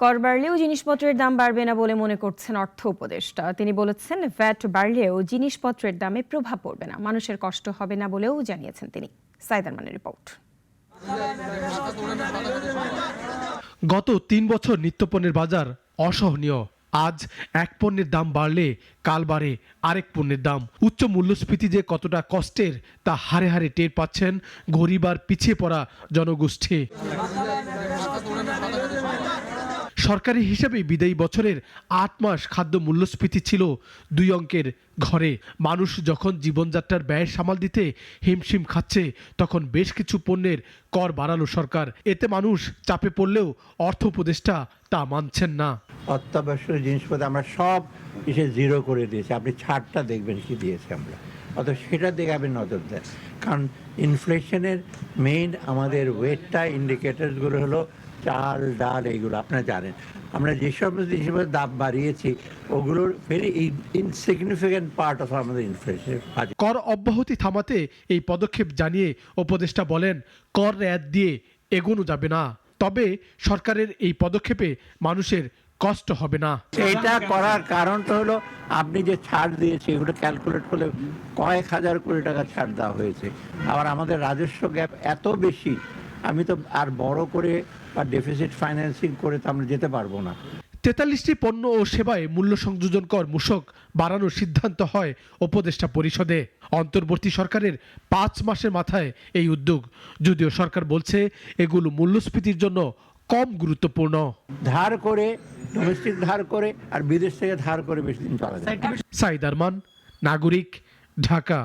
কর বাড়লেও জিনিসপত্রের দাম বাড়বে না বলে মনে করছেন অর্থ উপদেষ্টা। তিনি বলেছেন, ভ্যাট বাড়লেও জিনিসপত্রের দামে প্রভাব পড়বে না, মানুষের কষ্ট হবে না বলেও জানিয়েছেন তিনি। সাইদ আরমানের রিপোর্ট। গত ৩ বছর নিত্যপণ্যের বাজার অসহনীয়। আজ এক পণ্যের দাম বাড়লে কাল বাড়ে আরেক পণ্যের দাম। উচ্চ মূল্যস্ফীতি যে কতটা কষ্টের তা হারে হারে টের পাচ্ছেন গরিব আর পিছিয়ে পড়া জনগোষ্ঠী। সরকারি হিসেবে বিদায়ী বছরের ৮ মাস খাদ্য মূল্যস্ফীতি ছিল ২ অঙ্কের ঘরে। মানুষ যখন জীবনযাত্রার ব্যয় সামাল দিতে হিমশিম খাচ্ছে, তখন বেশ কিছু পণ্যের কর বাড়ালো সরকার। এতে মানুষ চাপে পড়লেও অর্থ উপদেষ্টা তা মানছেন না। অত্যাবশ্যক জিনিসপত্র আমরা সব এসে জিরো করে দিয়েছি। আপনি ছাড়টা দেখবেন কি দিয়েছে আমরা, অথবা সেটা দেখে আপনি নজর দেন। কারণ ইনফ্লেশনের মেইন আমাদের ওয়েটটা ইন্ডিকেটরসগুলো হলো চাল, ডাল, এইগুলো আপনারা জানেন। আমরা যে সমস্ত জিনিসের দাম বাড়িয়েছি ওগুলোর ভেরি ইনসিগনিফিক্যান্ট পার্ট অফ আমাদের ইনফ্লেশন। কর অব্যাহতি থামাতে এই পদক্ষেপ জানিয়ে উপদেষ্টা বলেন, কর রেয়াত দিয়ে এগোনো যাবে না, তবে সরকারের এই পদক্ষেপে মানুষের কষ্ট হবে না। এইটা করার কারণটা হলো আপনি যে ছাড় দিয়েছে এগুলো ক্যালকুলেট করলে কয়েক হাজার কোটি টাকা ছাড় দেওয়া হয়েছে। আবার আমাদের রাজস্ব গ্যাপ এত বেশি, আমি তো আর বড় করে বা ডেফিসিট ফাইন্যান্সিং করে তো আমরা যেতে পারবো না। ৪৩টি পণ্য ও সেবায় মূল্য সংযোজন কর মূসক বাড়ানোর সিদ্ধান্ত হয় উপদেষ্টা পরিষদে। অন্তর্বর্তী সরকারের ৫ মাসের মাথায় এই উদ্যোগ, যদিও সরকার বলছে এগুলো মূল্যস্ফীতির জন্য কম গুরুত্বপূর্ণ। ধার করে, ডোমেস্টিক ধার করে আর বিদেশ থেকে ধার করে বেশি দিন চলা যায়। সাইদ আরমান, নাগরিক, ঢাকা।